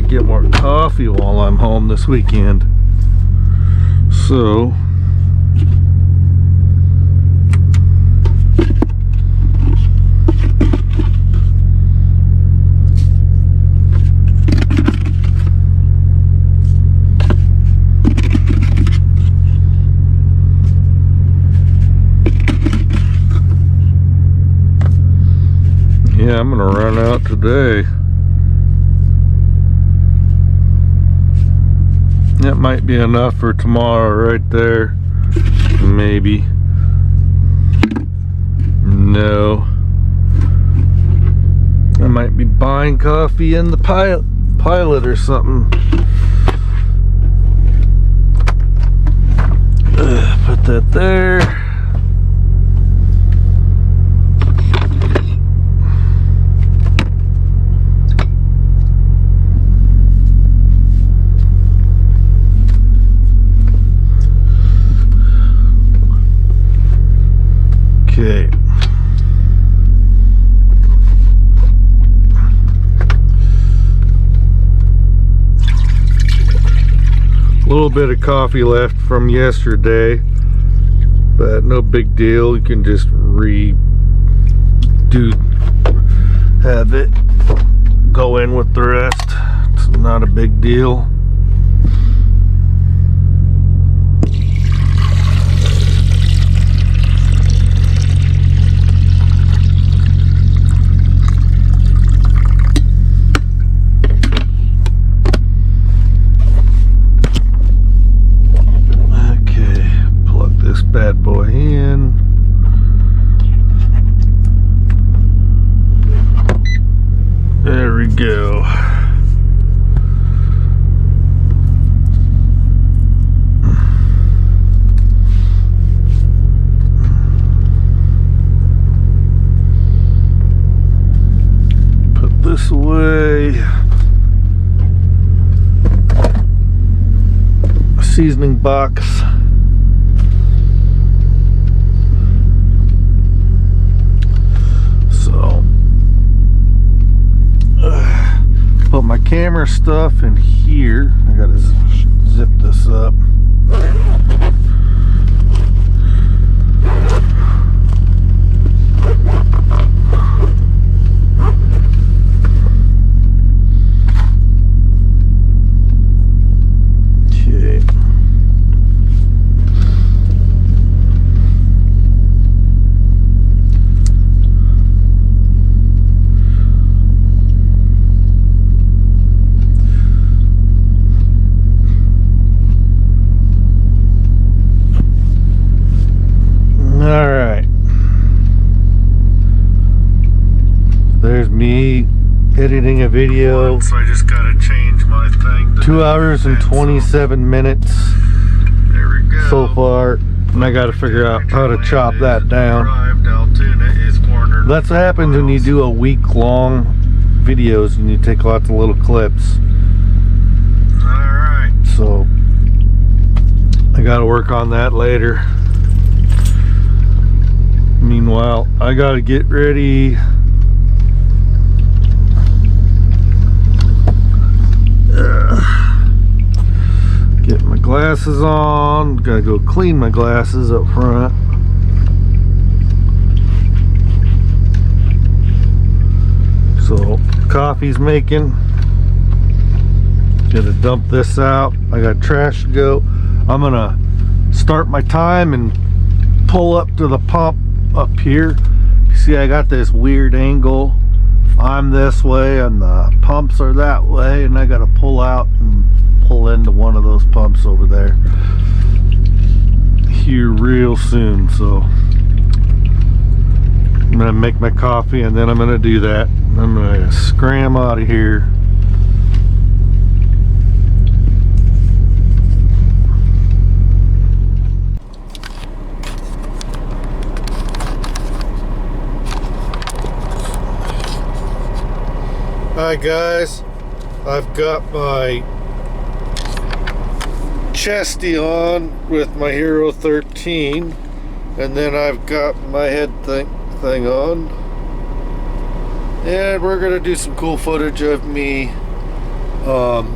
might get more coffee while I'm home this weekend. So yeah, I'm gonna run out today. That might be enough for tomorrow right there. Maybe. No. I might be buying coffee in the pilot or something. Put that there. Okay. A little bit of coffee left from yesterday, but no big deal. You can just have it go in with the rest. It's not a big deal. Bad boy in. There we go. Put this away. Seasoning box. Put my camera stuff in here. I gotta zip this up. Okay. Alright, there's me editing a video. So I just gotta change my thing. 2 hours and 27 minutes there we go. So far, and I gotta figure out how to chop that down. That's what happens when you do a week-long videos and you take lots of little clips. Alright. So I gotta work on that later. Meanwhile, I gotta get ready. Get my glasses on. Gotta go clean my glasses up front. So, coffee's making. Gotta dump this out. I got trash to go. I'm gonna start my time and pull up to the pump up here. You see, I got this weird angle. I'm this way and the pumps are that way, and I gotta pull out and pull into one of those pumps over there here real soon. So I'm gonna make my coffee and then I'm gonna do that. I'm gonna scram out of here. Hi guys, I've got my chesty on with my Hero 13, and then I've got my head thing on, and we're gonna do some cool footage of me fueling.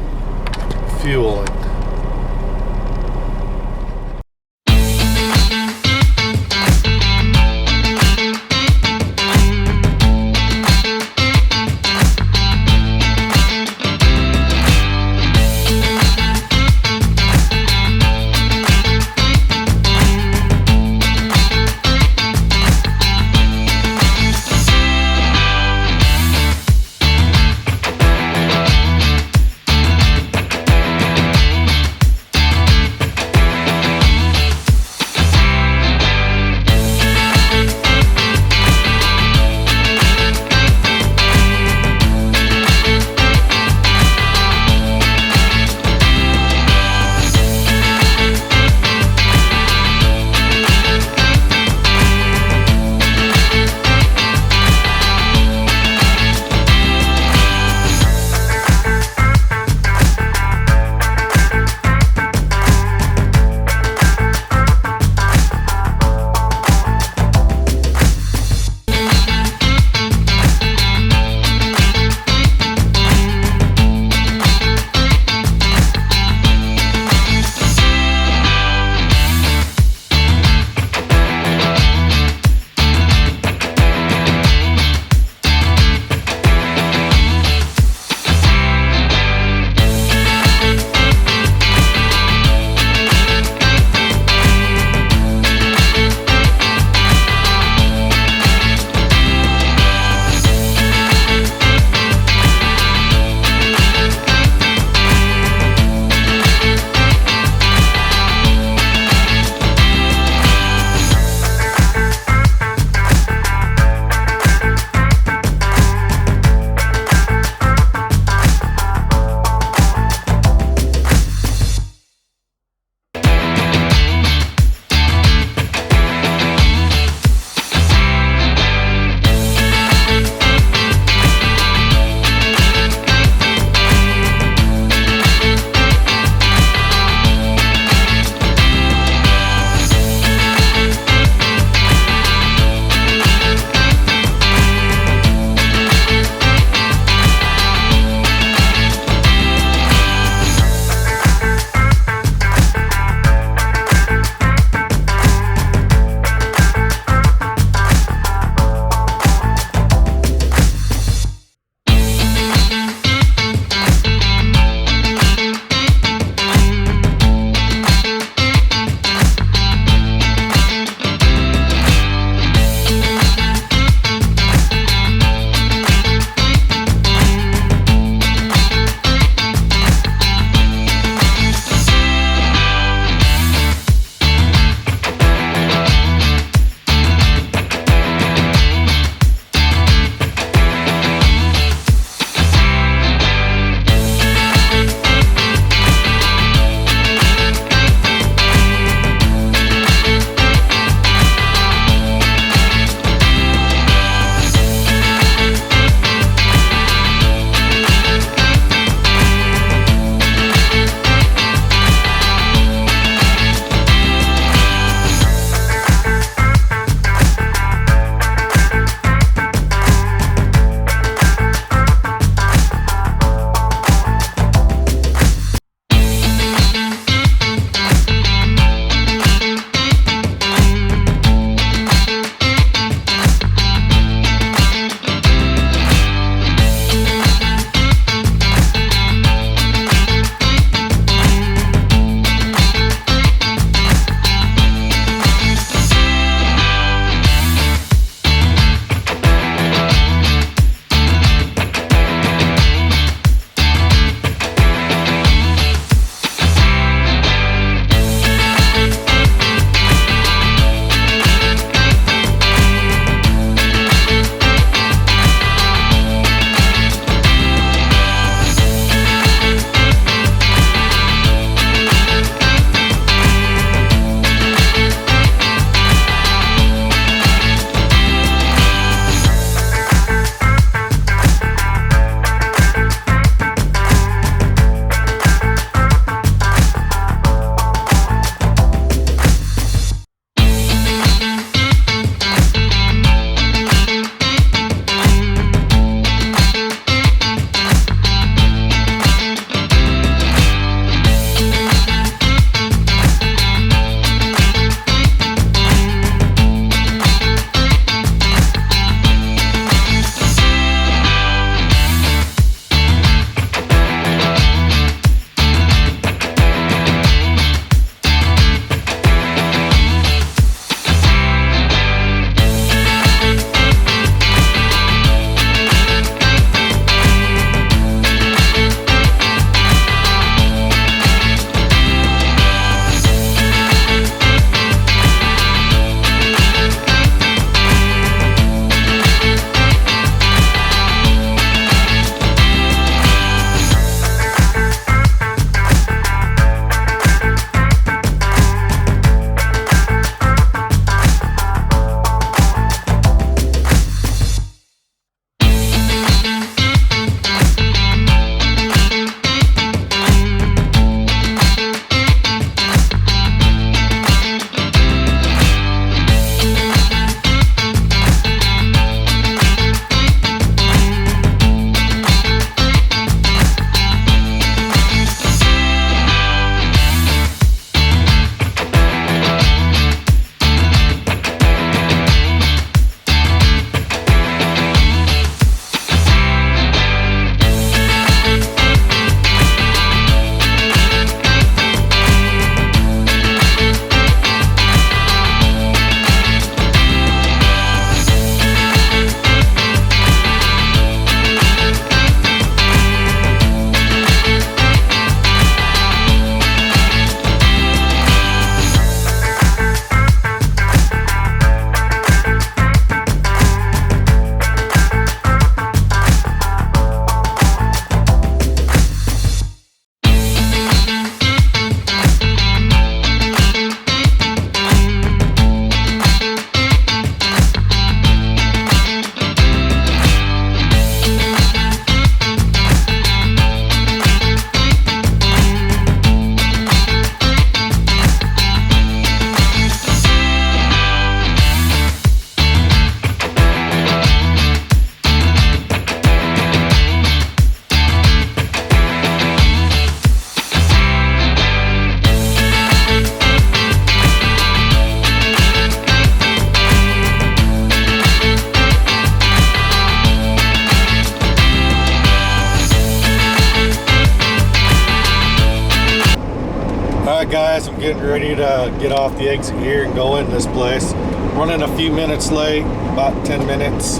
Alright guys, I'm getting ready to get off the exit here and go in this place. Running a few minutes late, about 10 minutes.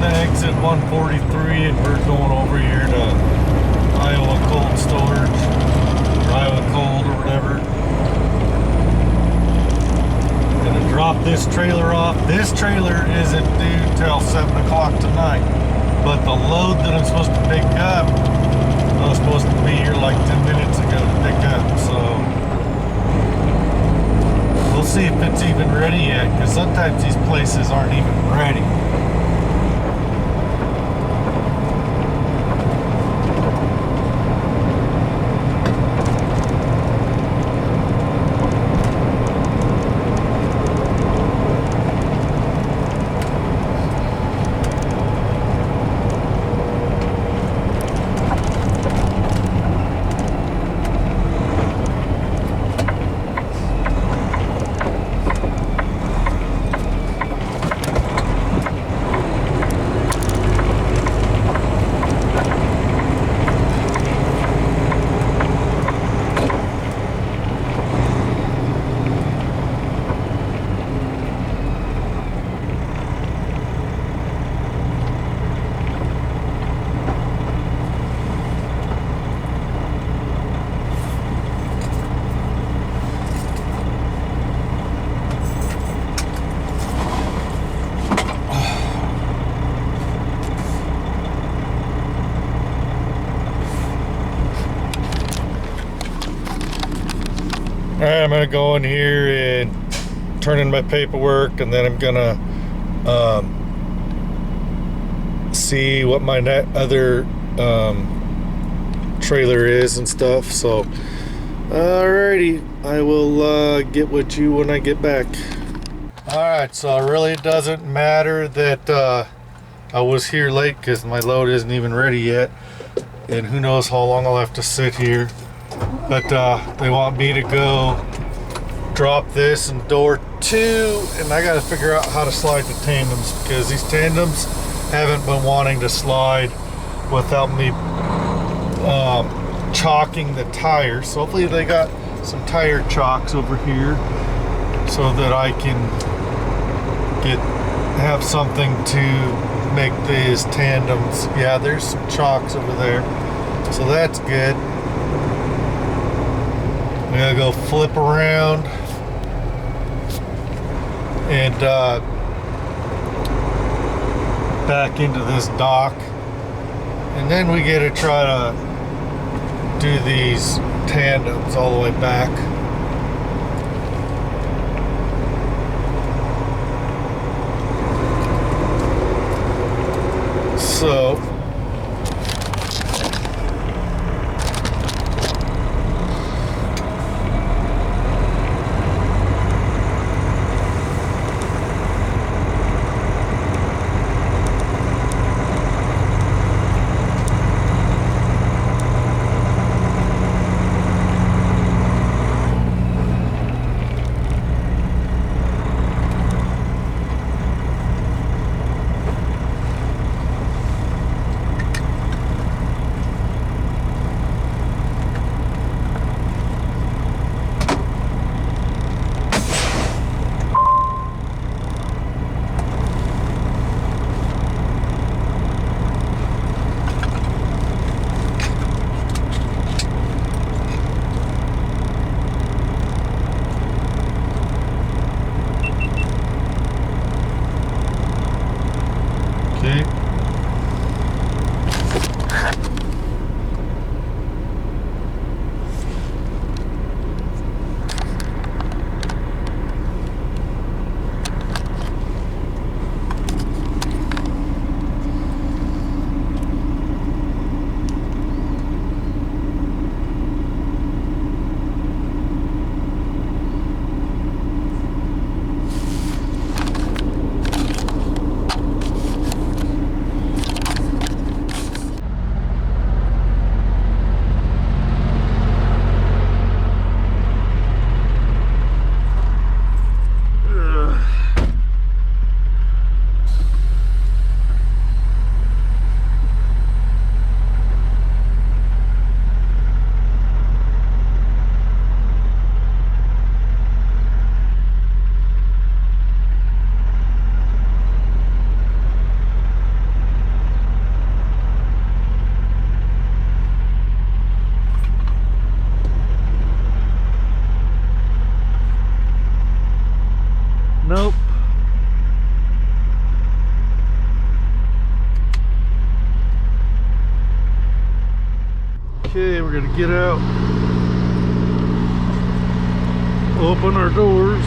Exit 143 and we're going over here to Iowa Cold Storage, or Iowa Cold or whatever. Gonna drop this trailer off. This trailer isn't due till 7 o'clock tonight, but the load that I'm supposed to pick up, I was supposed to be here like 10 minutes ago to pick up, so we'll see if it's even ready yet, because sometimes these places aren't even ready. Alright, I'm gonna go in here and turn in my paperwork, and then I'm gonna see what my other trailer is and stuff. So alrighty, I will get with you when I get back. Alright, so it really doesn't matter that I was here late because my load isn't even ready yet. and who knows how long I'll have to sit here. But they want me to go drop this in door 2, and I got to figure out how to slide the tandems, because these tandems haven't been wanting to slide without me chalking the tires. So hopefully they got some tire chocks over here so that I can have something to make these tandems. Yeah, there's some chocks over there, so that's good. I'm gonna go flip around and back into this dock, and then we get to try to do these tandems all the way back. So nope. Okay, we're gonna get out, open our doors.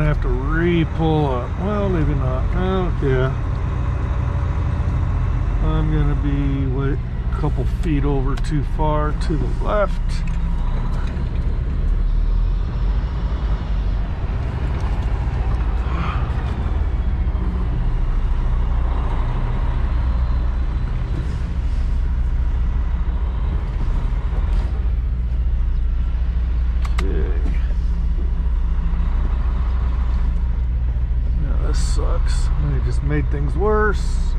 gonna have to re-pull up. Well, maybe not. Oh, yeah. I'm gonna be a couple feet over too far to the left. Sucks. They just made things worse.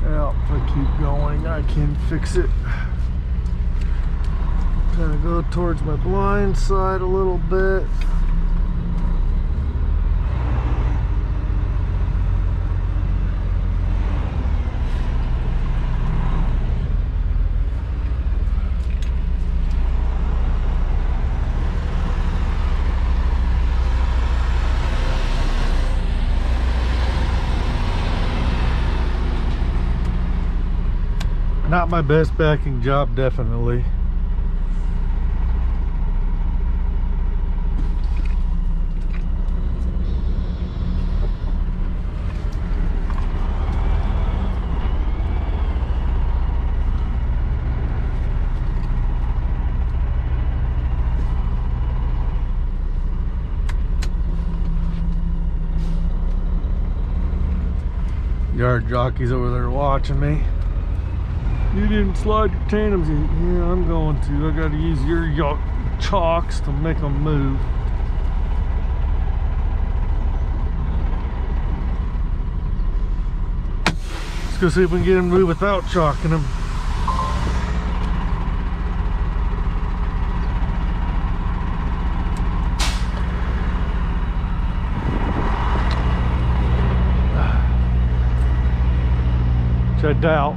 Well, if I keep going, I can fix it. Kind of go towards my blind side a little bit. Not my best backing job, definitely. Yard jockeys over there watching me. You didn't slide your tandems. Yeah, I'm going to. I got to use your chocks to make them move. Let's go see if we can get them to move without chalking them. Which I doubt.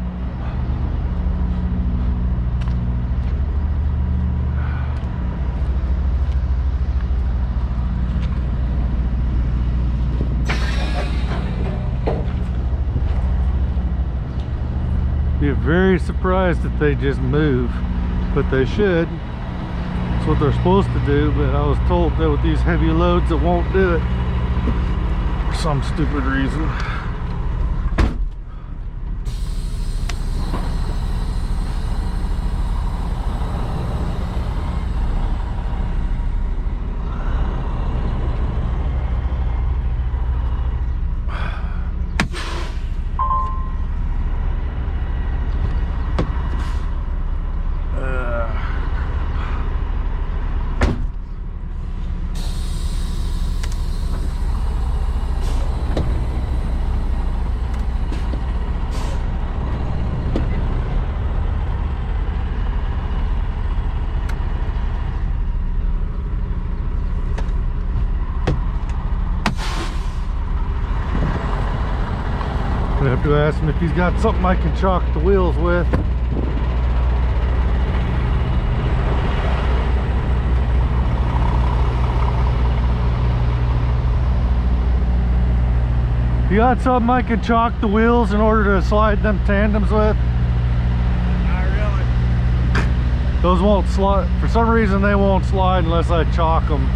Be very surprised if they just move, but they should. That's what they're supposed to do, but I was told that with these heavy loads it won't do it for some stupid reason. I have to ask him if he's got something I can chalk the wheels with. You got something I can chalk the wheels in order to slide them tandems with? Not really. Those won't slide. For some reason they won't slide unless I chalk them.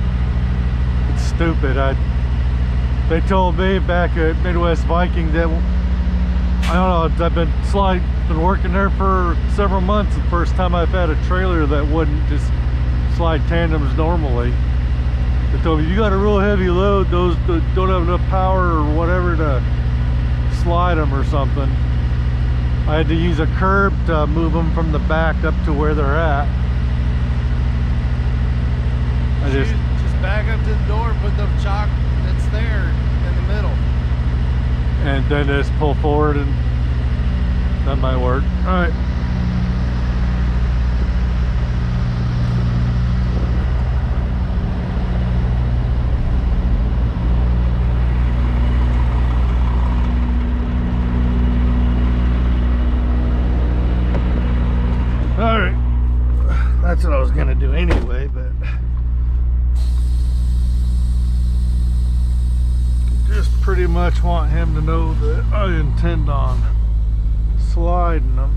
It's stupid. They told me back at Midwest Viking that, I don't know, I've been working there for several months. The first time I've had a trailer that wouldn't just slide tandems normally. They told me, you got a real heavy load, those don't have enough power or whatever to slide them or something. I had to use a curb to move them from the back up to where they're at. I just back up to the door, put the chalk that's there in the middle. And then just pull forward, and that might work. All right. All right. That's what I was gonna do anyway, but just pretty much want him to know that I intend on riding them.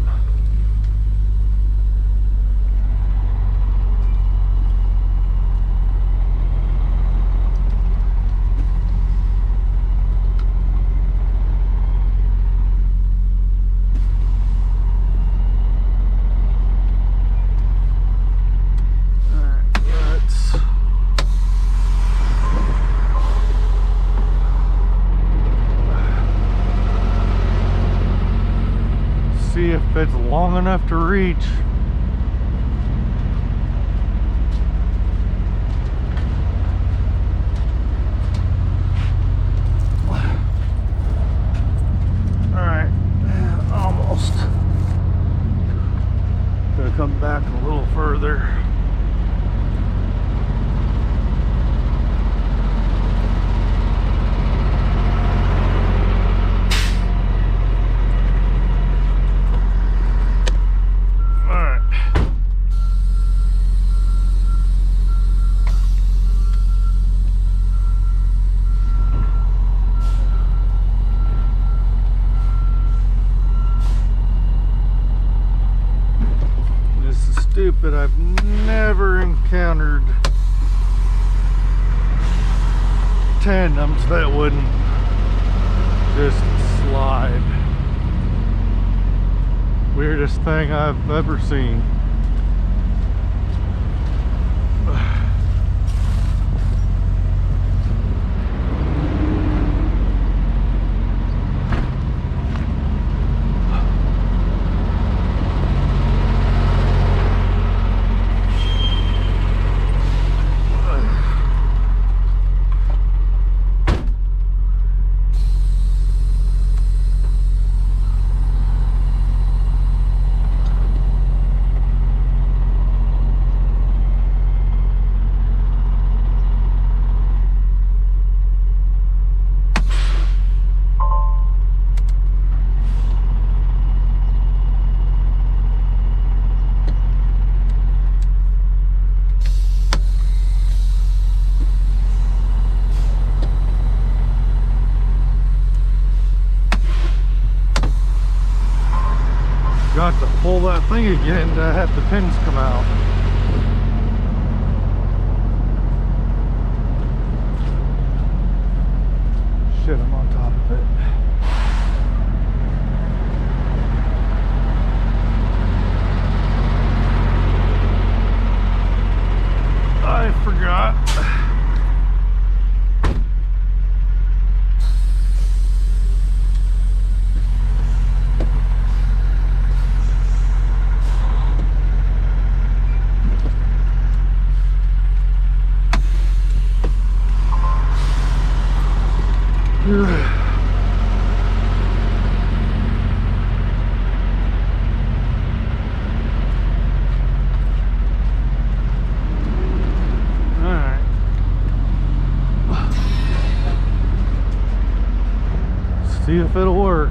See if it's long enough to reach. Alright, almost. Gonna come back a little further. Stupid, I've never encountered tandems that wouldn't just slide. Weirdest thing I've ever seen. Got to pull that thing again to have the pins come out. Shit, I'm on top of it. I forgot. Alright. See if it'll work.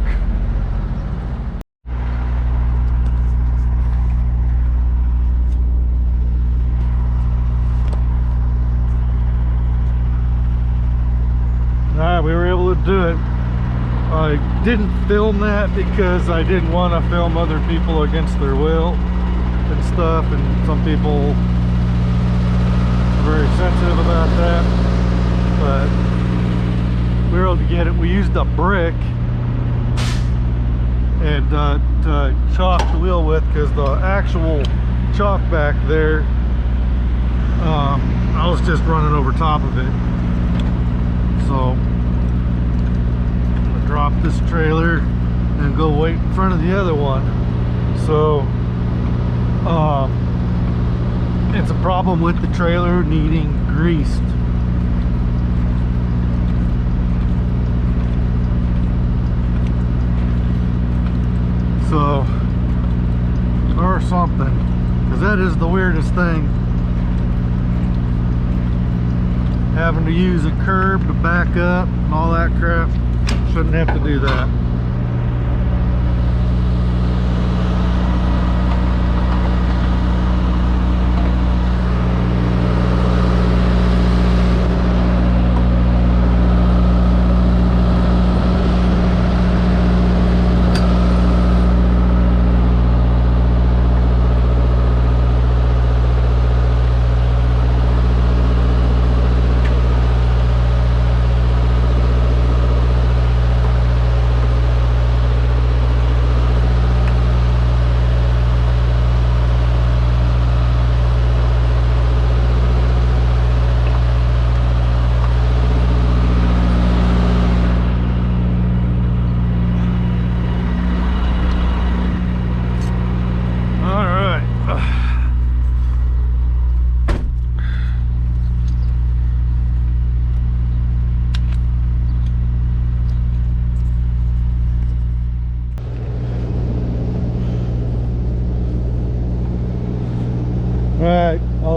Alright, we were able to do it. I didn't film that because I didn't want to film other people against their will and stuff, and some people are very sensitive about that, but we were able to get it. We used a brick and to chalk the wheel with, because the actual chalk back there, I was just running over top of it. So drop this trailer and go wait in front of the other one. So it's a problem with the trailer needing greased. So, or something, because that is the weirdest thing, having to use a curb to back up and all that crap. Shouldn't have to do that.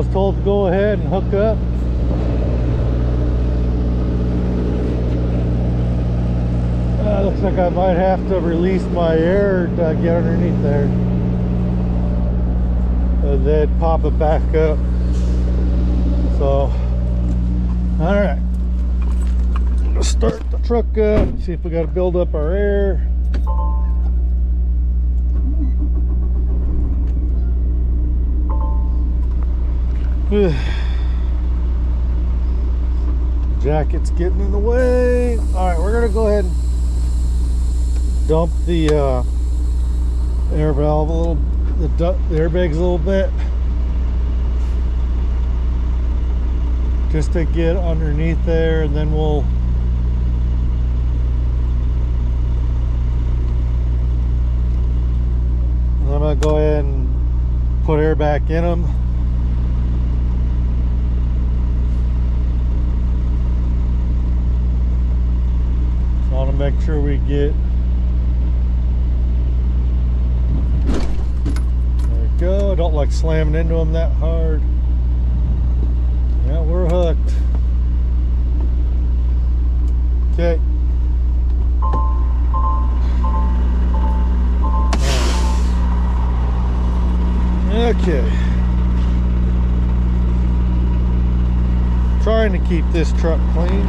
was told to go ahead and hook up. Looks like I might have to release my air to get underneath there. And then pop it back up. So, alright. Let's start the truck up, see if we got to build up our air. Jacket's getting in the way. Alright, we're going to go ahead and dump the air valve a little, the airbags a little bit, just to get underneath there, and then I'm gonna go ahead and put air back in them. So I want to make sure we get. Go. Don't like slamming into them that hard. Yeah, we're hooked. Okay. Okay. Trying to keep this truck clean.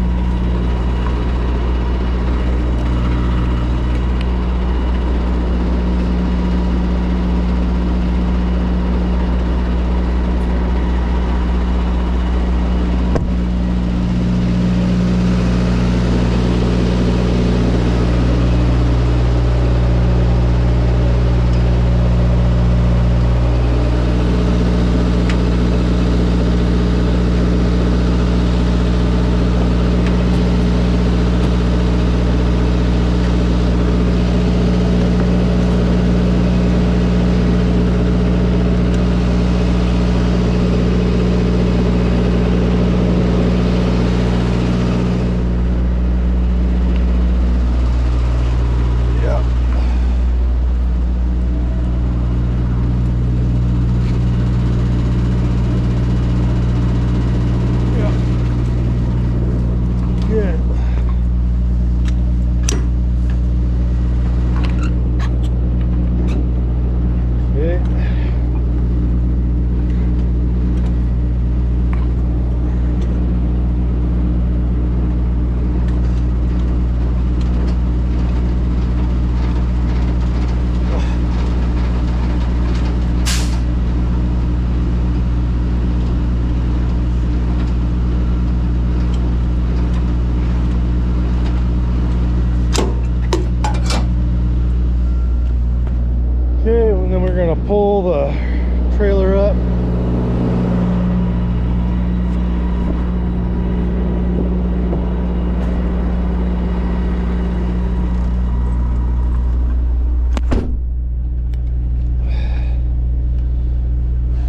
Pull the trailer up.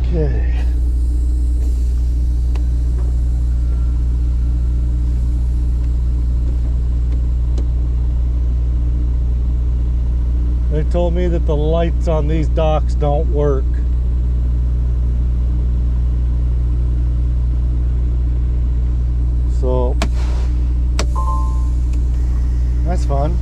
Okay. They told me that the lights on these docks don't work. So that's fun.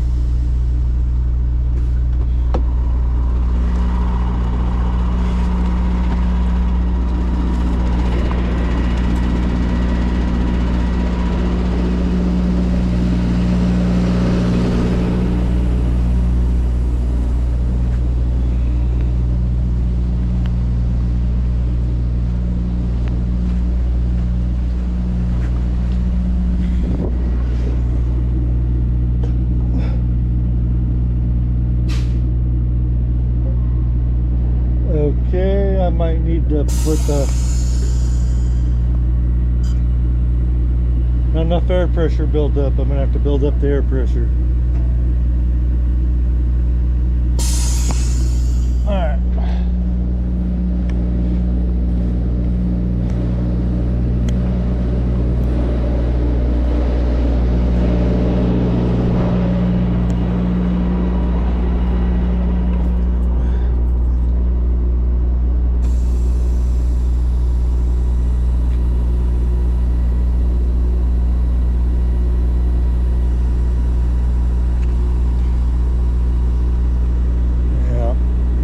Okay, I might need to put not enough air pressure built up. I'm gonna have to build up the air pressure. All right.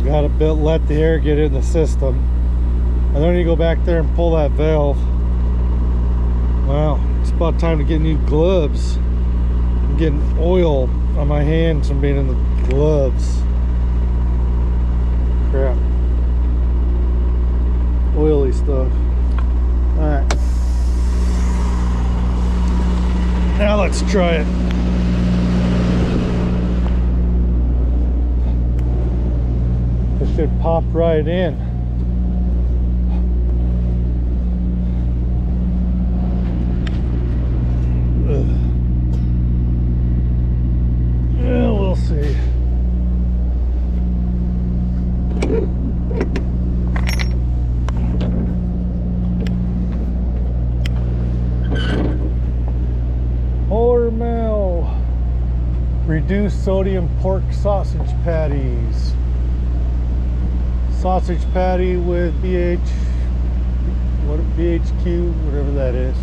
got it built, let the air get in the system, and then you go back there and pull that valve. Well, it's about time to get new gloves. I'm getting oil on my hands from being in the gloves. Crap. Oily stuff. Alright. Now let's try it. It should pop right in. Yeah, we'll see. Hormel reduced sodium pork sausage patties. Sausage patty with BHQ, whatever that is.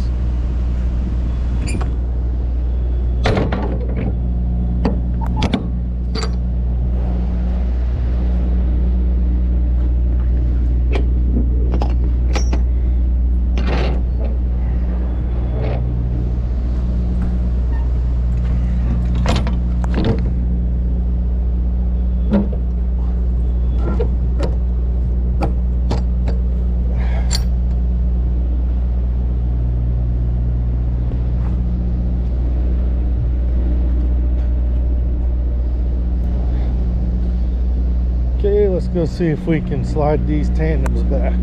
Okay, let's go see if we can slide these tandems back.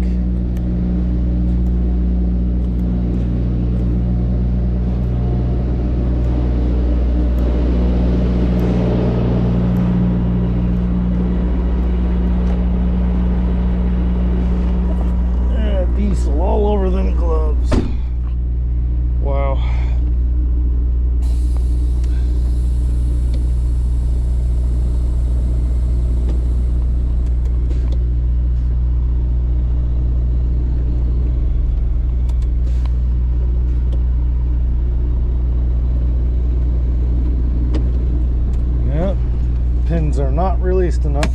Diesel all over them gloves. Wow. Pins are not released enough.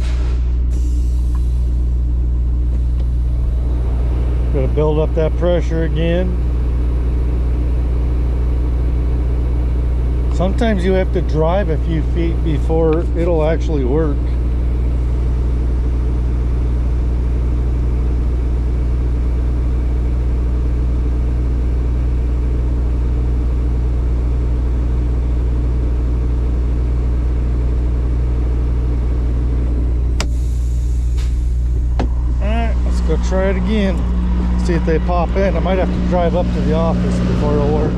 Gotta build up that pressure again. Sometimes you have to drive a few feet before it'll actually work. Go try it again, see if they pop in. I might have to drive up to the office before it'll work.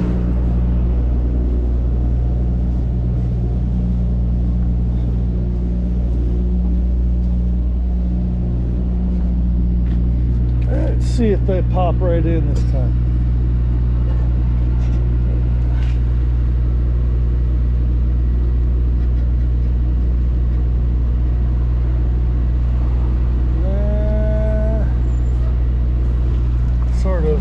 Let's see if they pop right in this time. Sort of.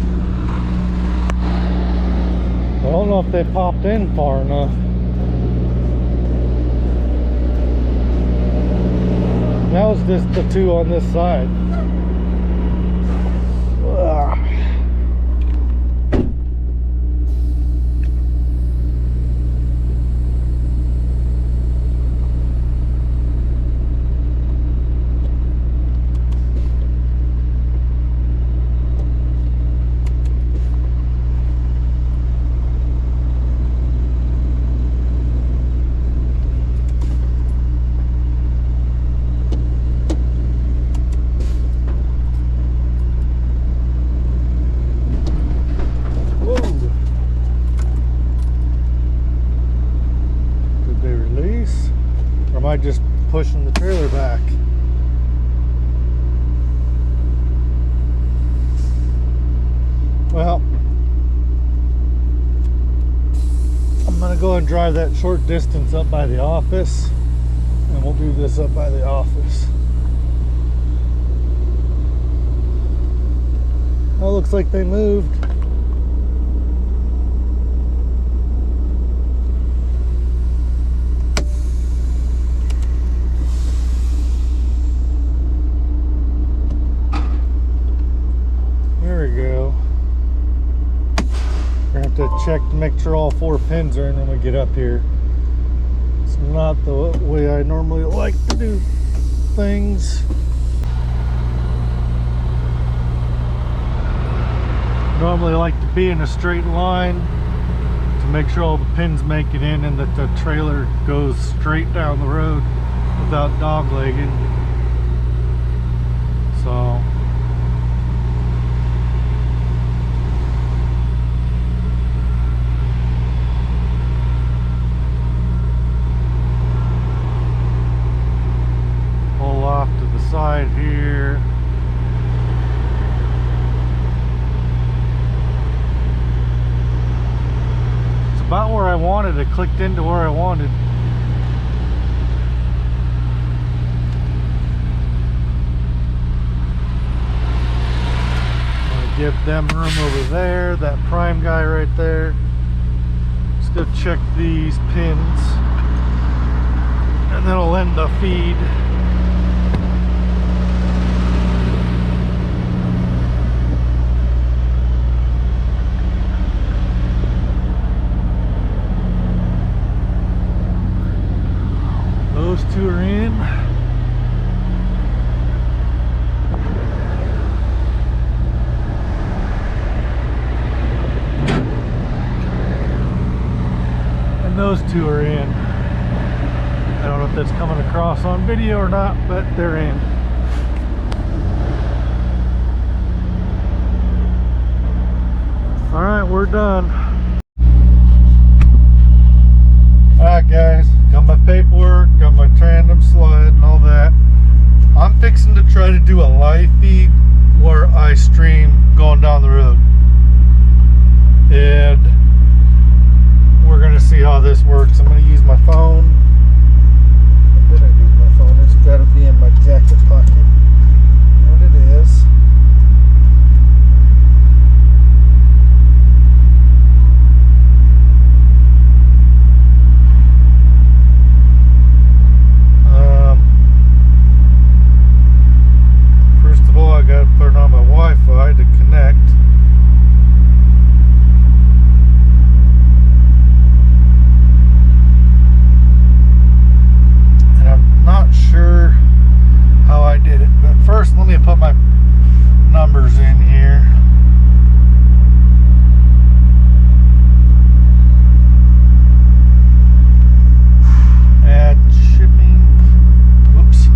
I don't know if they popped in far enough. Now it's just the two on this side. Ugh. Am I just pushing the trailer back? Well, I'm gonna go and drive that short distance up by the office, and we'll do this up by the office. Well, looks like they moved. check to make sure all 4 pins are in when we get up here. It's not the way I normally like to do things. Normally I like to be in a straight line to make sure all the pins make it in and that the trailer goes straight down the road without doglegging. So pull off to the side here. It's about where I wanted. It clicked into where I wanted. Give them room over there, that prime guy right there. Let's go check these pins and then I'll end the feed. Those two are in. Those two are in. I don't know if that's coming across on video or not, but they're in. All right, we're done. All right, guys, got my paperwork, got my tandem sled and all that. I'm fixing to try to do a live feed where I stream going down the road. And we're gonna see how this works. I'm gonna use my phone. What did I do with my phone? It's gotta be in my jacket pocket. What it is. First of all, I gotta put it on my Wi-Fi to connect. Not sure how I did it, but first let me put my numbers in here. Add shipping. Whoops.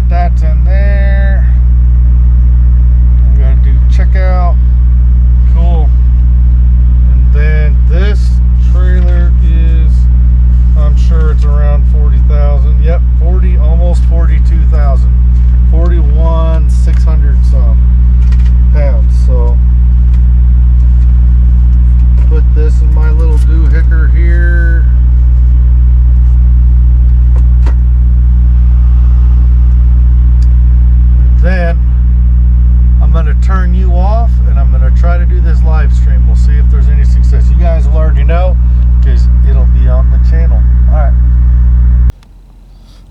That's in there. I gotta do checkout. Cool. And then this trailer is, I'm sure it's around 40,000. Yep, 40, almost 42,000. 41,600 some pounds. So put this in my little doohickey here. Then I'm going to turn you off and I'm going to try to do this live stream. We'll see if there's any success. You guys will already know because it'll be on the channel.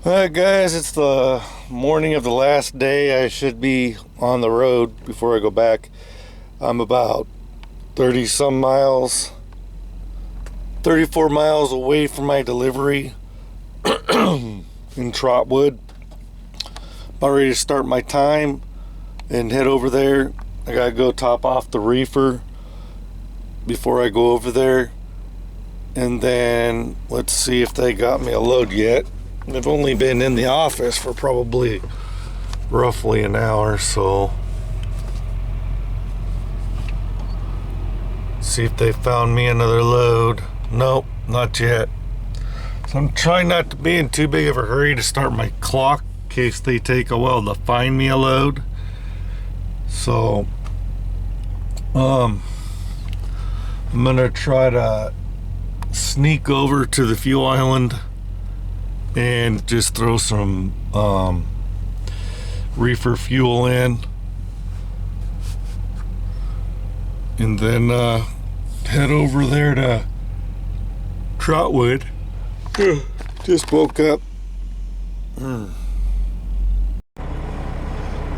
Alright guys, it's the morning of the last day. I should be on the road before I go back. I'm about 30 some miles, 34 miles away from my delivery in Trotwood. About ready to start my time and head over there. I gotta go top off the reefer before I go over there, and then let's see if they got me a load yet. I've only been in the office for probably roughly an hour, so see if they found me another load. Nope, not yet. So I'm trying not to be in too big of a hurry to start my clock in case they take a while to find me a load. So I'm gonna try to sneak over to the fuel island and just throw some reefer fuel in and then head over there to Trotwood. Just woke up.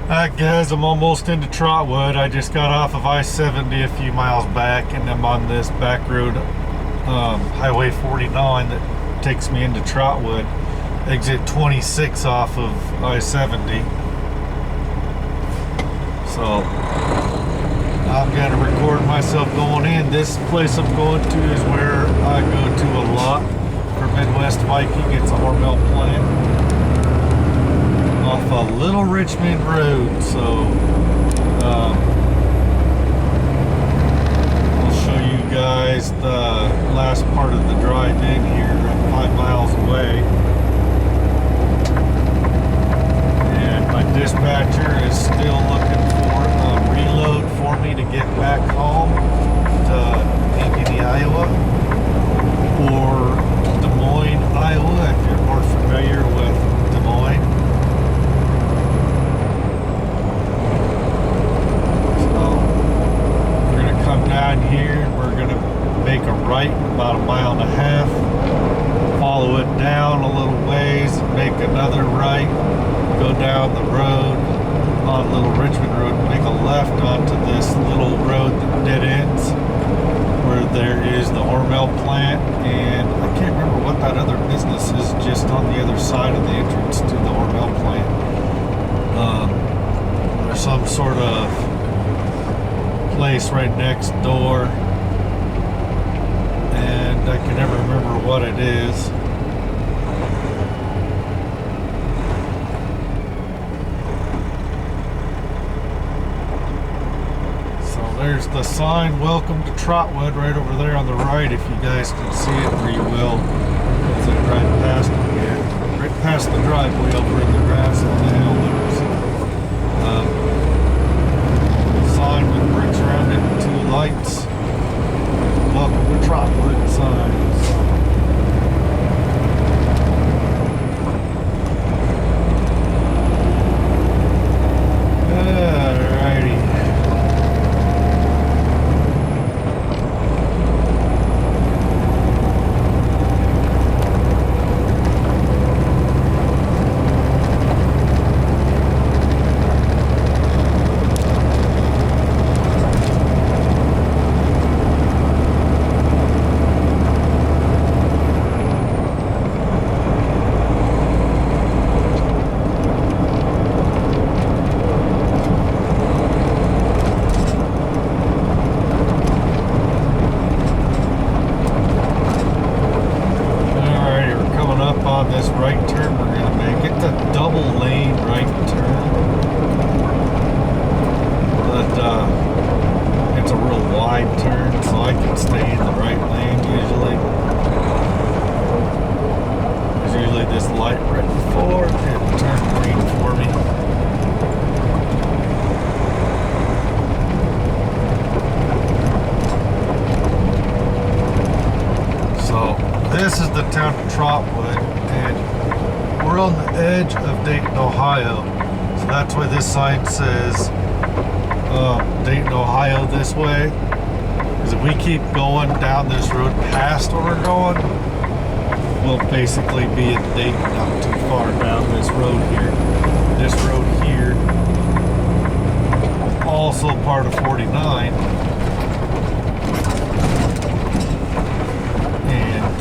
Alright guys, I'm almost into Trotwood. I just got off of I-70 a few miles back, and I'm on this back road, Highway 49, that takes me into Trotwood. Exit 26 off of I-70. So I'm gonna record myself going in. This place I'm going to is where I go to a lot for Midwest Viking. It's a Hormel plant off a Little Richmond Road. So I'll show you guys the last part of the drive in here. I'm 5 miles away, and my dispatcher is still looking for a reload for me to get back home to Ankeny, Iowa, or Des Moines, Iowa, if you're more familiar with Des Moines. So we're gonna come down here and we're gonna make a right about 1.5 miles, follow it down a little ways, make another right, go down the road on Little Richmond Road, make a left onto this little road that dead ends where there is the Hormel plant, and I can't remember what that other business is just on the other side of the entrance to the Hormel plant. There's some sort of place right next door, and I can never remember what it is. There's the sign, welcome to Trotwood, right over there on the right, if you guys can see it, or you will, as I drive past it here. Right past the driveway over in the grass on the hill. There's a sign with bricks around it and 2 lights. Welcome to Trotwood signs. Alrighty. This right turn we're going to make. It's a double lane right turn, but it's a real wide turn, so I can stay in the right lane usually. There's usually this light right before it turned green for me. So this is the town of Trotwood, and we're on the edge of Dayton, Ohio. So that's why this sign says Dayton, Ohio this way. Because if we keep going down this road past where we're going, we'll basically be in Dayton, not too far down this road here. This road here is also part of 49.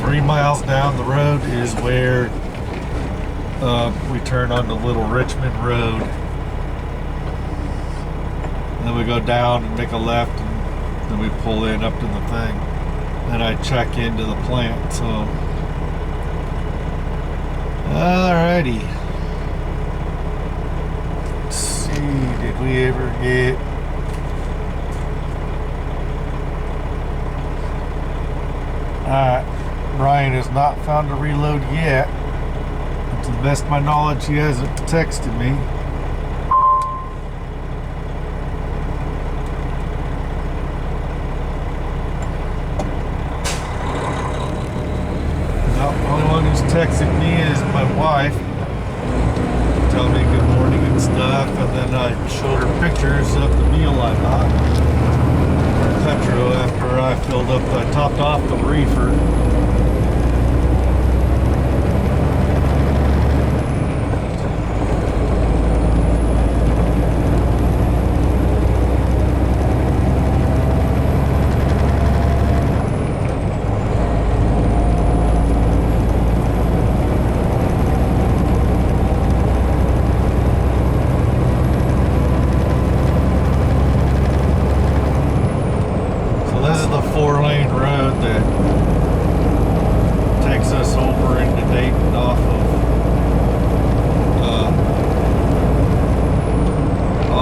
3 miles down the road is where we turn onto Little Richmond Road. And then we go down and make a left, and then we pull in up to the thing. Then I check into the plant, so. Alrighty. Let's see, did we ever get... Alright. Brian has not found a reload yet. To the best of my knowledge, he hasn't texted me. No, the only one who's texted me is my wife. Tell me good morning and stuff, and then I showed her pictures of the meal I bought. Quattro after I topped off the reefer. This is the 4-lane road that takes us over into Dayton off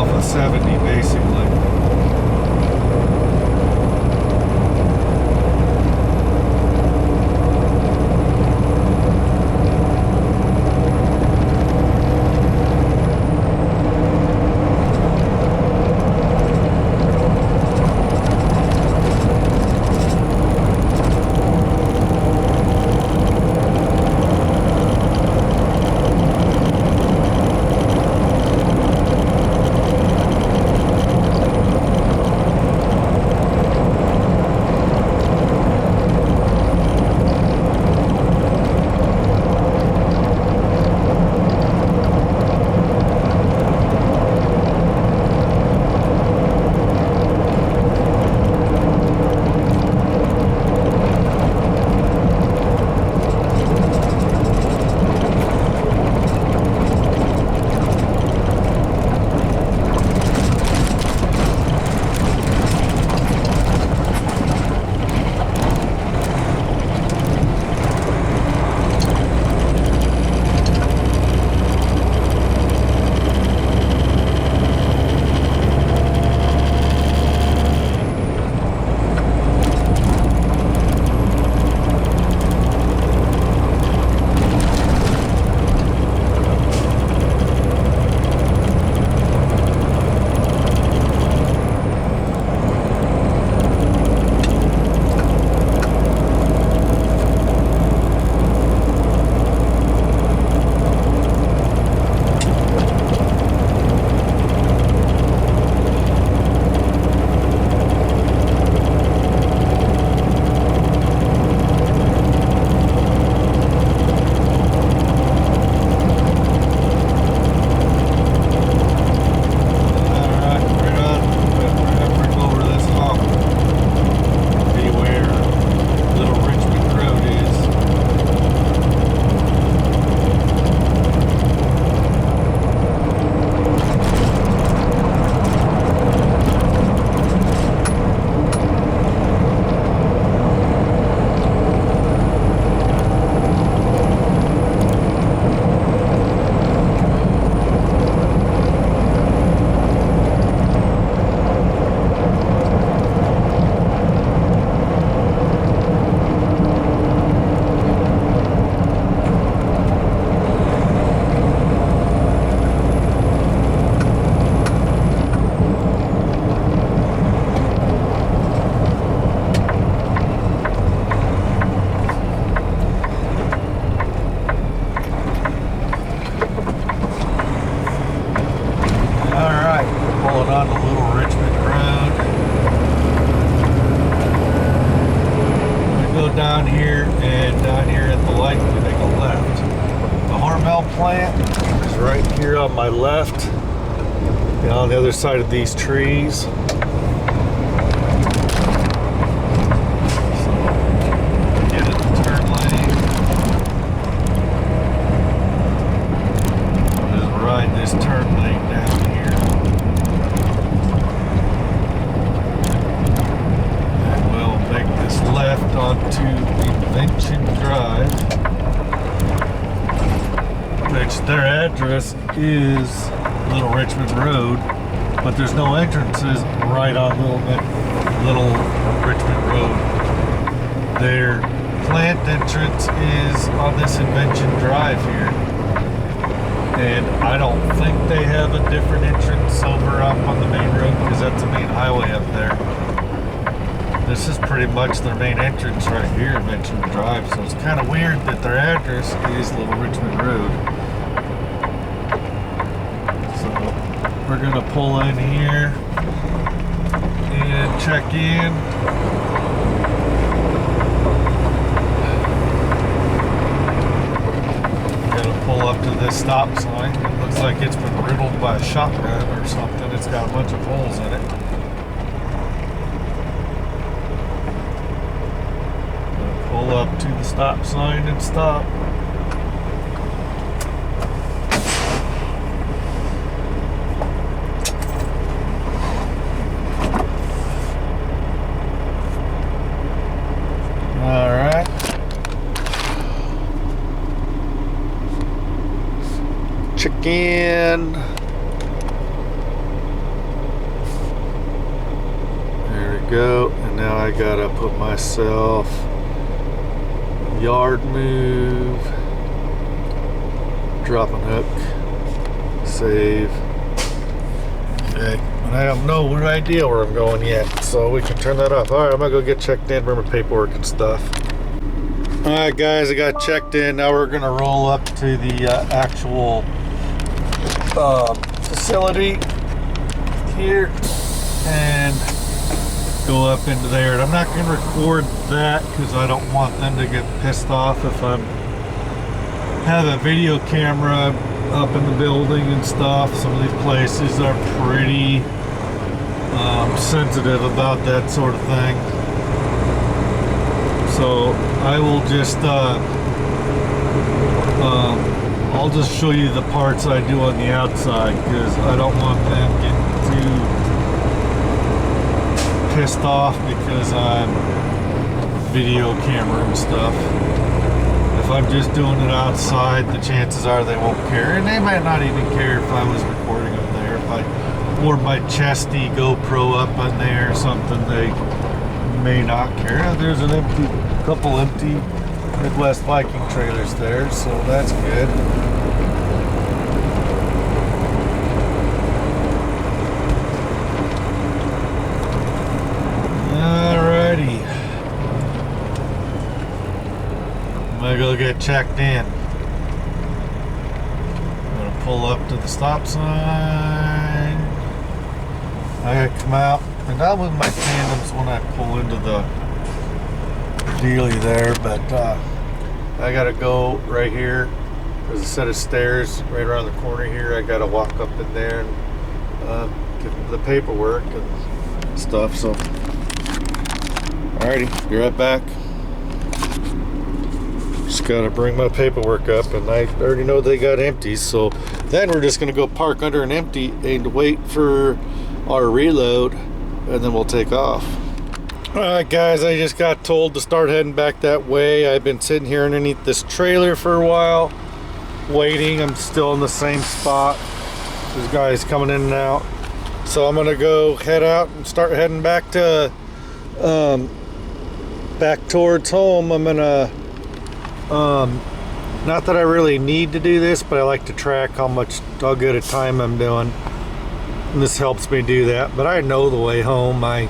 of 70 basically. Down here, and down here at the light we make a left. The Hormel plant is right here on my left and on the other side of these trees. So get in the turn lane. Just ride this turn lane down here. And we'll make this left onto Invention Drive, which their address is Little Richmond Road, but there's no entrances right on Little Richmond Road. Their plant entrance is on this Invention Drive here, and I don't think they have a different entrance over up on the main road because that's the main highway up there. This is pretty much their main entrance right here, Invention Drive, so it's kind of weird that their address is Little Richmond Road. So we're gonna pull in here and check in. Gotta pull up to this stop sign. It looks like it's been riddled by a shotgun or something. It's got a bunch of holes in it. Gotta pull up to the stop sign and stop. Alright. Check in. There we go. And now I gotta put myself yard move. Drop and hook. Save. Okay. And I have no idea where I'm going yet, so we can turn that off. Alright, I'm gonna go get checked in, bring my paperwork and stuff. Alright guys, I got checked in. Now we're gonna roll up to the actual facility here and go up into there. And I'm not gonna record that because I don't want them to get pissed off if I have a video camera up in the building and stuff. Some of these places are pretty sensitive about that sort of thing. So I will just I'll just show you the parts I do on the outside because I don't want them getting too pissed off because I'm video camera and stuff. If I'm just doing it outside, the chances are they won't care, and they might not even care if I was recording up there. If I wore my chesty GoPro up on there or something, they may not care. There's an couple empty Midwest Viking trailers there, so that's good. Alrighty. I'm gonna go get checked in. I'm gonna pull up to the stop sign. I gotta come out, and I'll move my tandems when I pull into the dealie there, but I gotta go right here. There's a set of stairs right around the corner here. I gotta walk up in there and give them the paperwork and stuff. So, alrighty, be right back. Just gotta bring my paperwork up, and I already know they got empties, so then we're just gonna go park under an empty and wait for our reload, and then we'll take off. Alright guys, I just got told to start heading back that way. I've been sitting here underneath this trailer for a while waiting. I'm still in the same spot. There's guys coming in and out, so I'm gonna go head out and start heading back to back towards home. I'm gonna not that I really need to do this, but I like to track how good a time I'm doing, and this helps me do that. But I know the way home. I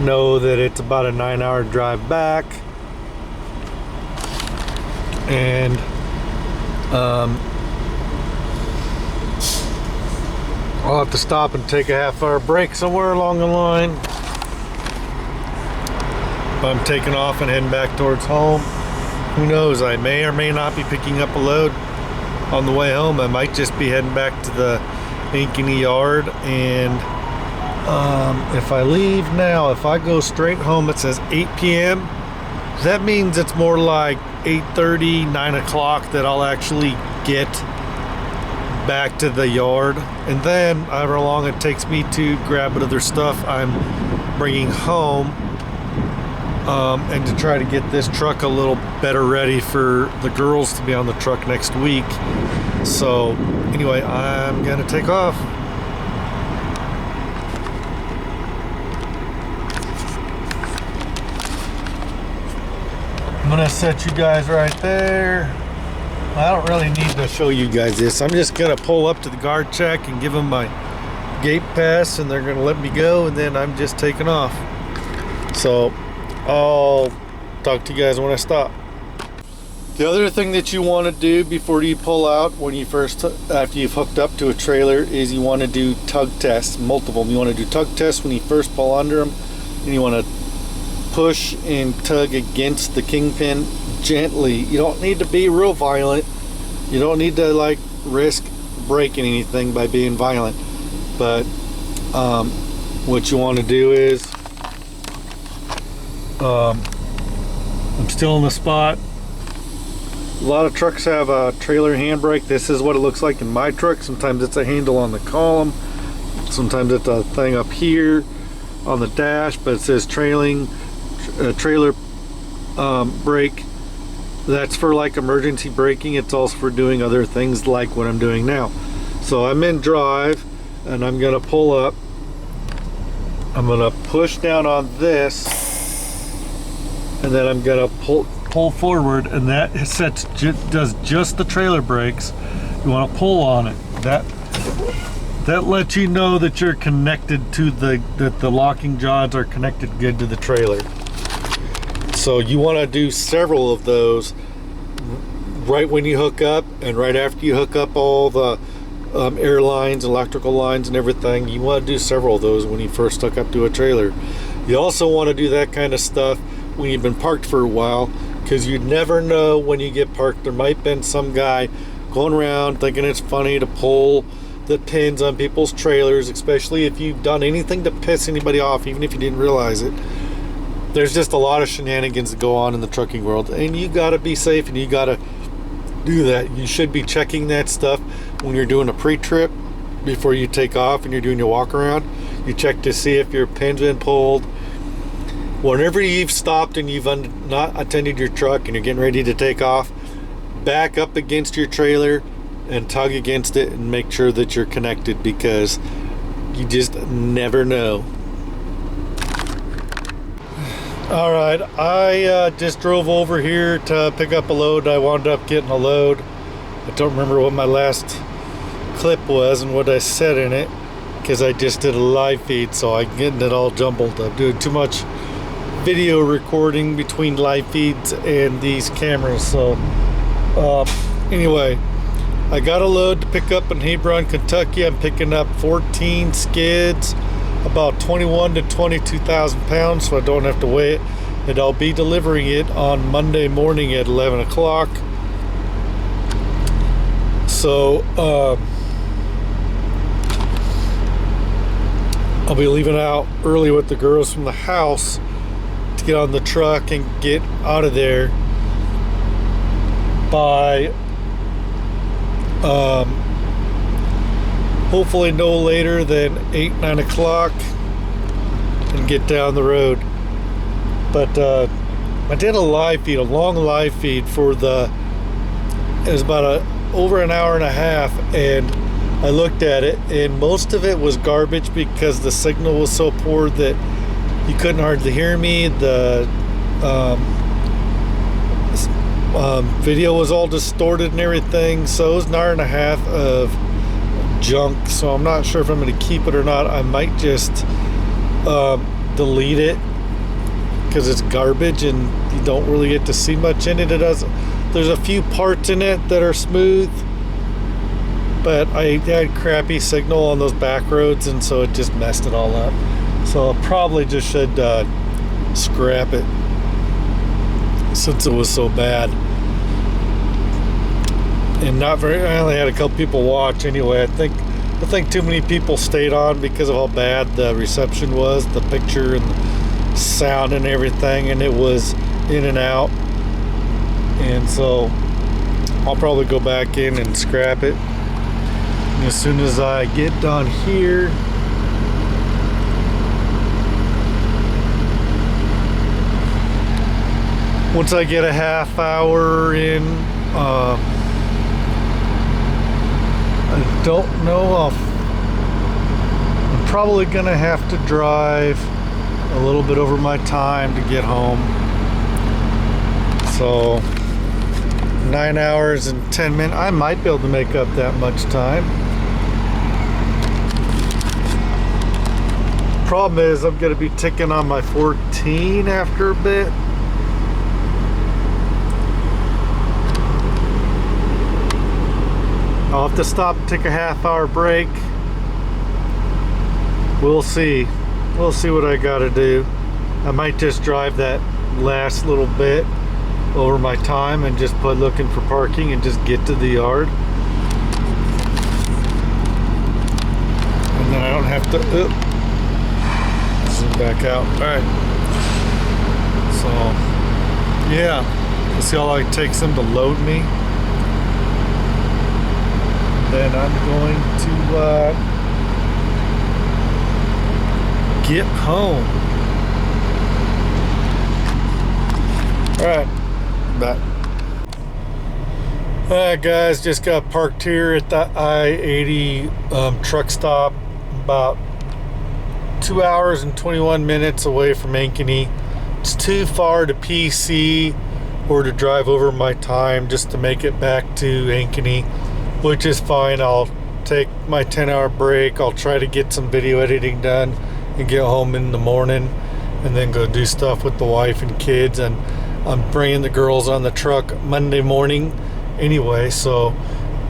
know that it's about a 9-hour drive back, and I'll have to stop and take a half-hour break somewhere along the line. But I'm taking off and heading back towards home. Who knows, I may or may not be picking up a load on the way home. I might just be heading back to the Ankeny yard, and if I leave now, if I go straight home, it says 8 p.m. That means it's more like 8:30, 9 o'clock that I'll actually get back to the yard. And then, however long it takes me to grab other stuff I'm bringing home, and to try to get this truck a little better ready for the girls to be on the truck next week. So, anyway, I'm gonna take off. I'm gonna set you guys right there. I don't really need to show you guys this. I'm just gonna pull up to the guard check and give them my gate pass, and they're gonna let me go, and then I'm just taking off. So I'll talk to you guys when I stop. The other thing that you want to do before you pull out, when you after you've hooked up to a trailer, is you want to do tug tests, multiple. You want to do tug tests when you first pull under them, and you want to push and tug against the kingpin gently. You don't need to be real violent. You don't need to like risk breaking anything by being violent. But what you want to do is, I'm still in the spot. A lot of trucks have a trailer handbrake. This is what it looks like in my truck. Sometimes it's a handle on the column. Sometimes it's a thing up here on the dash, but it says trailer brake. That's for like emergency braking. It's also for doing other things like what I'm doing now. So I'm in drive and I'm gonna pull up. I'm gonna push down on this, and then I'm gonna pull forward, and that does just the trailer brakes. You want to pull on it. That lets you know that you're connected to that the locking jaws are connected good to the trailer. So you want to do several of those right when you hook up, and right after you hook up all the air lines, electrical lines and everything. You want to do several of those when you first hook up to a trailer. You also want to do that kind of stuff when you've been parked for a while, because you never know when you get parked. There might have been some guy going around thinking it's funny to pull the pins on people's trailers, especially if you've done anything to piss anybody off, even if you didn't realize it. There's just a lot of shenanigans that go on in the trucking world, and you got to be safe, and you got to do that. You should be checking that stuff when you're doing a pre-trip before you take off and you're doing your walk around. You check to see if your pin's been pulled. Whenever you've stopped and you've not attended your truck and you're getting ready to take off, back up against your trailer and tug against it and make sure that you're connected, because you just never know. All right, I just drove over here to pick up a load. I wound up getting a load. I don't remember what my last clip was and what I said in it, because I just did a live feed, so I'm getting it all jumbled. I'm doing too much video recording between live feeds and these cameras. So anyway, I got a load to pick up in Hebron, Kentucky. I'm picking up 14 skids, about 21 to 22,000 pounds, so I don't have to weigh it, and I'll be delivering it on Monday morning at 11 o'clock. So I'll be leaving out early with the girls from the house to get on the truck and get out of there by hopefully no later than 8-9 o'clock, and get down the road. But I did a live feed, a long live feed for it was about over an hour and a half, and I looked at it, and most of it was garbage because the signal was so poor that you couldn't hardly hear me. The video was all distorted and everything, so it was an hour and a half of junk. So I'm not sure if I'm going to keep it or not. I might just delete it, because it's garbage and you don't really get to see much in it. There's a few parts in it that are smooth, but I had crappy signal on those back roads, and so it just messed it all up. So I probably just should scrap it, since it was so bad. And I only had a couple people watch anyway. I think too many people stayed on because of how bad the reception was, the picture and the sound and everything, and it was in and out. And so I'll probably go back in and scrap it. And as soon as I get done here, once I get a half hour in, I don't know, I'm probably gonna have to drive a little bit over my time to get home. So 9 hours and 10 minutes, I might be able to make up that much time. Problem is, I'm gonna be ticking on my 14 after a bit. I'll have to stop and take a half-hour break. We'll see. We'll see what I gotta do. I might just drive that last little bit over my time and just put looking for parking and just get to the yard. And then I don't have to zoom back out. Alright. So, yeah. Let's see how long it takes them to load me. Then I'm going to get home. Alright, back. Alright guys, just got parked here at the I-80 truck stop, about 2 hours and 21 minutes away from Ankeny. It's too far to PC or to drive over my time just to make it back to Ankeny, which is fine. I'll take my 10-hour break. I'll try to get some video editing done and get home in the morning and then go do stuff with the wife and kids. And I'm bringing the girls on the truck Monday morning anyway, so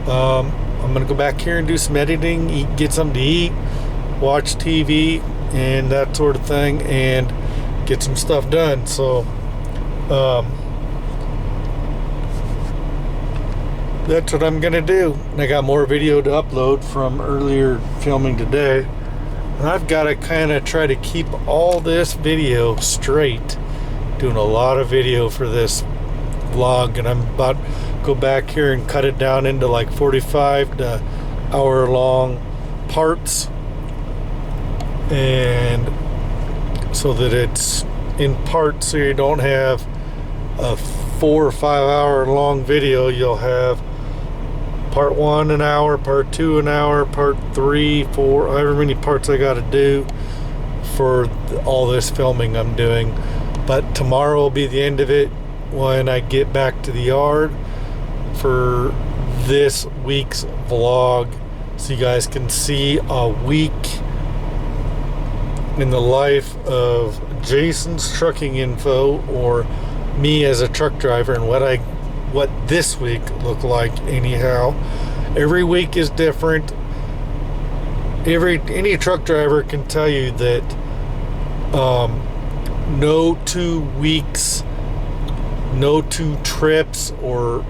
I'm gonna go back here and do some editing, get something to eat, watch TV and that sort of thing, and get some stuff done. So that's what I'm gonna do. And I got more video to upload from earlier filming today, and I've got to kind of try to keep all this video straight, doing a lot of video for this vlog, and I'm about to go back here and cut it down into like 45 to hour long parts, and so that it's in parts, so you don't have a 4 or 5 hour long video. You'll have part 1 an hour, part 2 an hour, part 3, 4, however many parts I got to do for all this filming I'm doing. But tomorrow will be the end of it when I get back to the yard for this week's vlog, so you guys can see a week in the life of Jason's Trucking Info, or me as a truck driver, and what this week looked like. Anyhow, every week is different. Any truck driver can tell you that no 2 weeks, no 2 trips or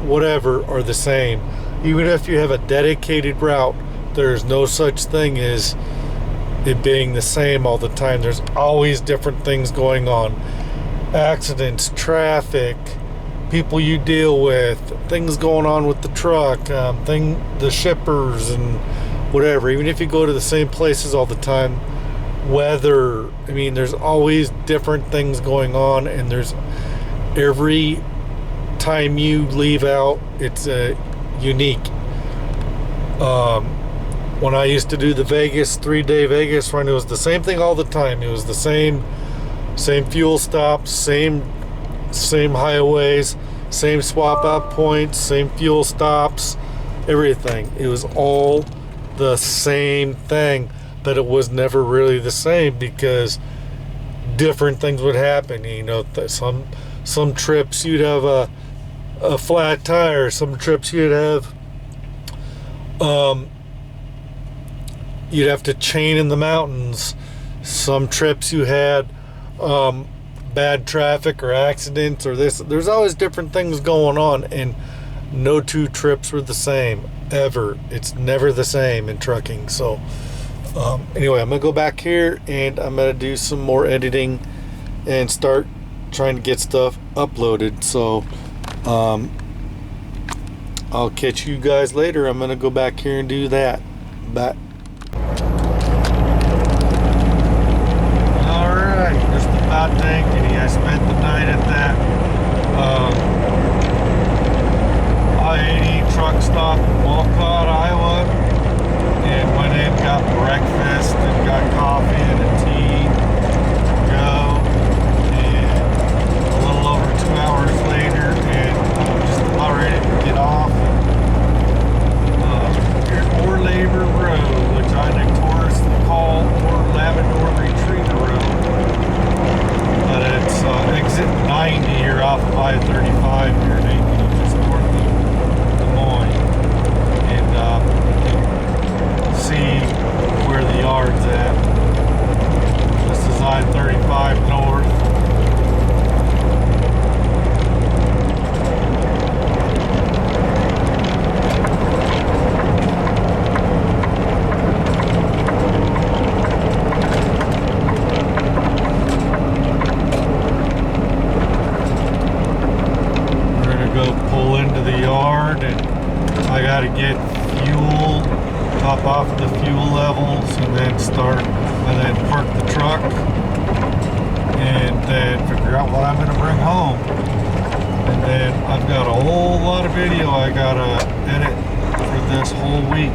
whatever are the same. Even if you have a dedicated route, there's no such thing as it being the same all the time. There's always different things going on. Accidents, traffic, people you deal with, things going on with the truck, the shippers and whatever. Even if you go to the same places all the time, weather, I mean, there's always different things going on, and there's every time you leave out, it's unique. When I used to do the Vegas 3-day Vegas run, it was the same thing all the time. It was the same fuel stops, same highways, same swap out points, same fuel stops, everything. It was all the same thing, but it was never really the same because different things would happen. You know, some trips you'd have a flat tire, some trips you'd have you'd have to chain in the mountains, some trips you had bad traffic or accidents or this. There's always different things going on, and no 2 trips were the same ever. It's never the same in trucking. So anyway, I'm gonna go back here and I'm gonna do some more editing and start trying to get stuff uploaded. So I'll catch you guys later. I'm gonna go back here and do that. Bye. Alright, just about to Ankeny. I spent the night at that I-80 truck stop in Walcott, Iowa, and went in, got breakfast and got coffee and a tea to go, and a little over 2 hours later, and I'm just about ready to get off. Here's Ore Labor Road, which I notoriously call Labrador Retriever Road, but it's exit 90 here off of I-35 here in Ankeny, just north of Des Moines. And see fuel levels, and then park the truck, and then figure out what I'm going to bring home. And then I've got a whole lot of video I gotta edit for this whole week.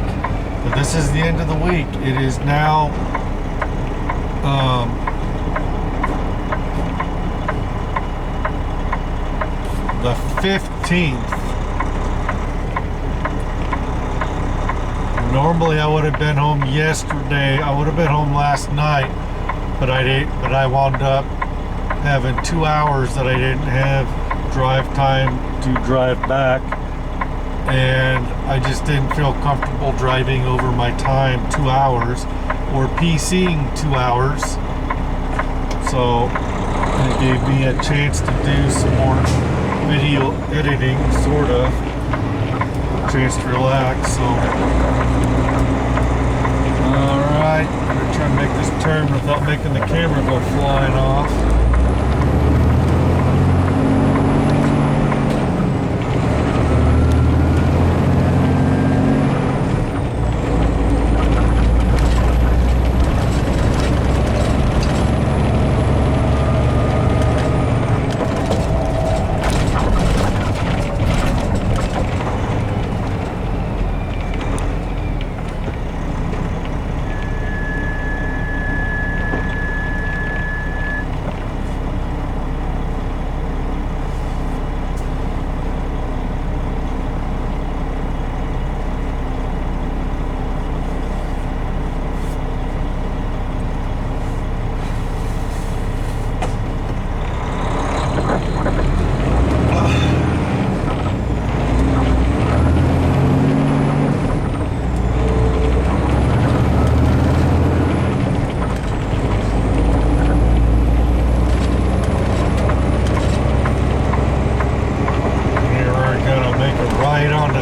But this is the end of the week. It is now the 15th. Normally I would have been home yesterday. I would have been home last night, but I wound up having 2 hours that I didn't have drive time to drive back, and I just didn't feel comfortable driving over my time 2 hours or PCing 2 hours. So it gave me a chance to do some more video editing, sort of chance to relax. So alright, I'm gonna try and make this turn without making the camera go flying off.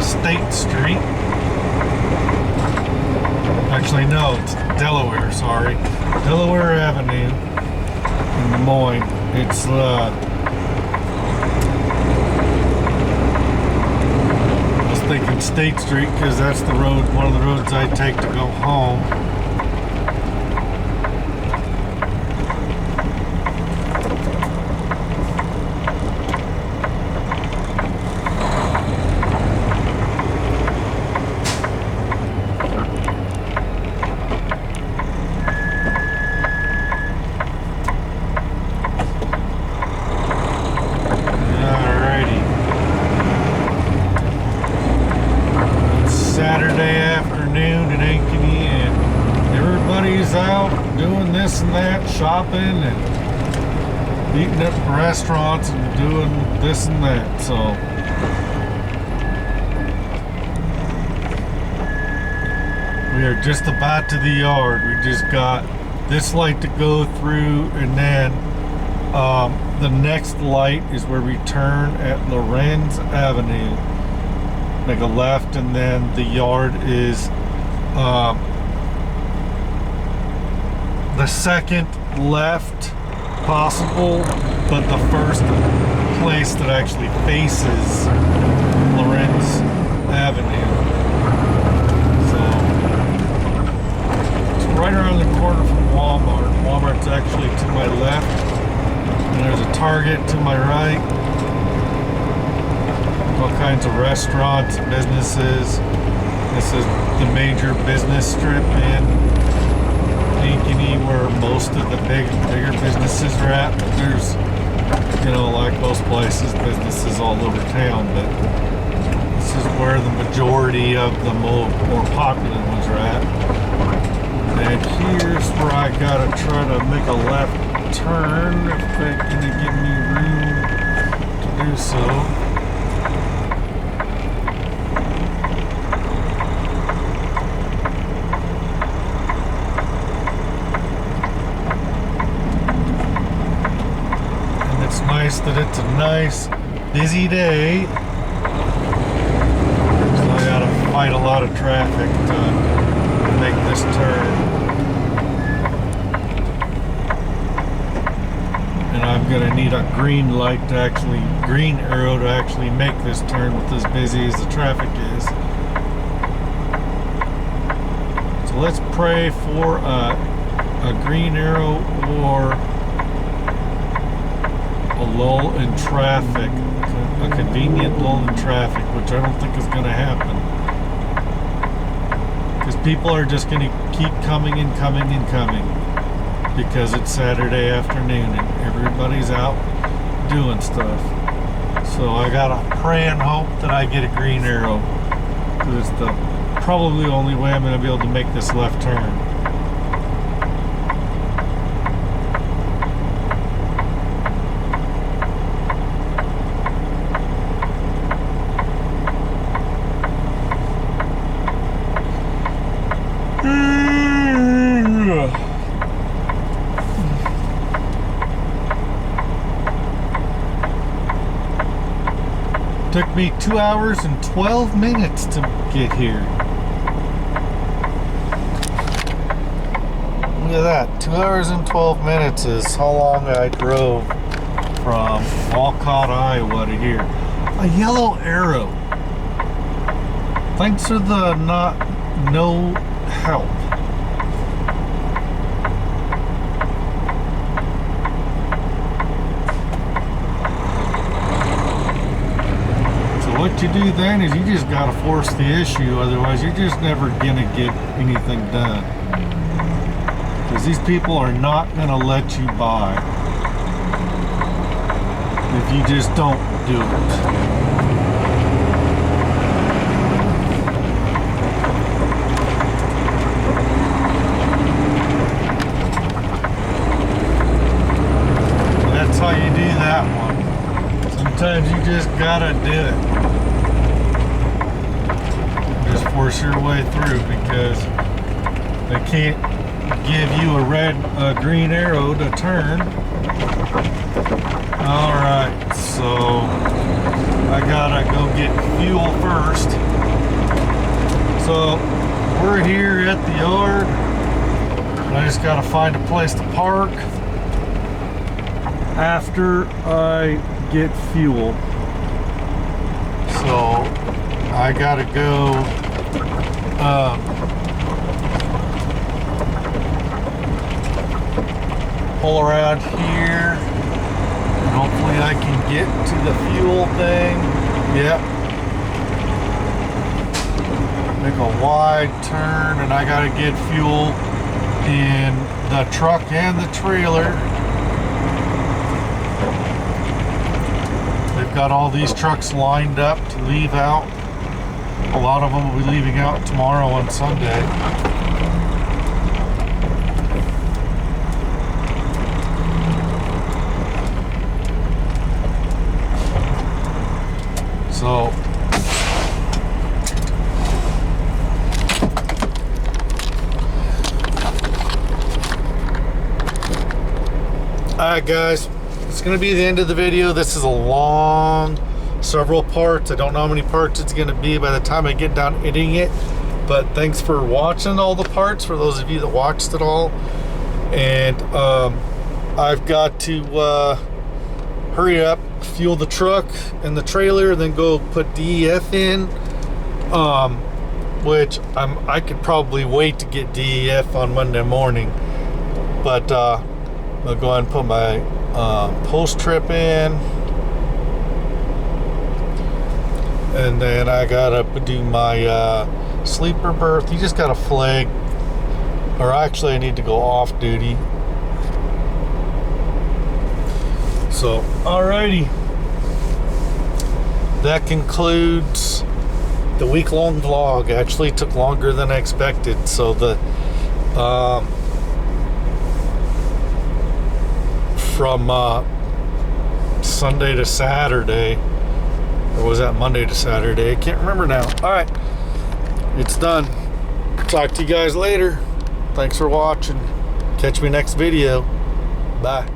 State Street. Actually, no, it's Delaware, sorry. Delaware Avenue in Des Moines. It's, I was thinking State Street because that's the road, one of the roads I take to go home. Saturday afternoon in Ankeny, and everybody's out doing this and that, shopping and eating at restaurants and doing this and that. So we are just about to the yard. We just got this light to go through, and then the next light is where we turn at Lorenz Avenue. Make a left, and then the yard is the second left possible, but the first place that actually faces Lorenz Avenue. So it's right around the corner from Walmart. Walmart's actually to my left, and there's a Target to my right. All kinds of restaurants, businesses. This is the major business strip in Ankeny, where most of the bigger businesses are at. But there's, you know, like most places, businesses all over town. But this is where the majority of the more popular ones are at. And here's where I gotta try to make a left turn if they're gonna give me room to do so. Nice that it's a nice busy day, so I gotta fight a lot of traffic to make this turn, and I'm gonna need a green light to actually, green arrow to actually make this turn with as busy as the traffic is. So So let's pray for a green arrow or a lull in traffic, a convenient lull in traffic, which I don't think is going to happen. Because people are just going to keep coming and coming and coming because it's Saturday afternoon and everybody's out doing stuff. So I gotta pray and hope that I get a green arrow, because it's the probably the only way I'm going to be able to make this left turn. Took me 2 hours and 12 minutes to get here. Look at that, 2 hours and 12 minutes is how long I drove from Walcott, Iowa to here. A yellow arrow. Thanks for the no help. What you do then is you just got to force the issue, otherwise you're just never going to get anything done. Because these people are not going to let you by if you just don't do it. That's how you do that one. Sometimes you just gotta do it. Just force your way through, because they can't give you a green arrow to turn. Alright, so I gotta go get fuel first. So we're here at the yard. I just gotta find a place to park after I get fuel. So I gotta go pull around here, and hopefully I can get to the fuel thing. Yep. Make a wide turn, and I gotta get fuel in the truck and the trailer. They've got all these trucks lined up to leave out. A lot of them will be leaving out tomorrow on Sunday. So alright guys, it's going to be the end of the video. This is a long, several parts. I don't know how many parts it's going to be by the time I get done editing it, but thanks for watching all the parts, for those of you that watched it all. And I've got to hurry up, fuel the truck and the trailer, and then go put DEF in, which I could probably wait to get DEF on Monday morning, but I'll go ahead and put my post trip in. And then I gotta do my sleeper berth. You just gotta flag, or actually I need to go off duty. So, alrighty. That concludes the week-long vlog. Actually took longer than I expected. So the from Sunday to Saturday, or was that Monday to Saturday? I can't remember now. All right, it's done. Talk to you guys later. Thanks for watching. Catch me next video. Bye.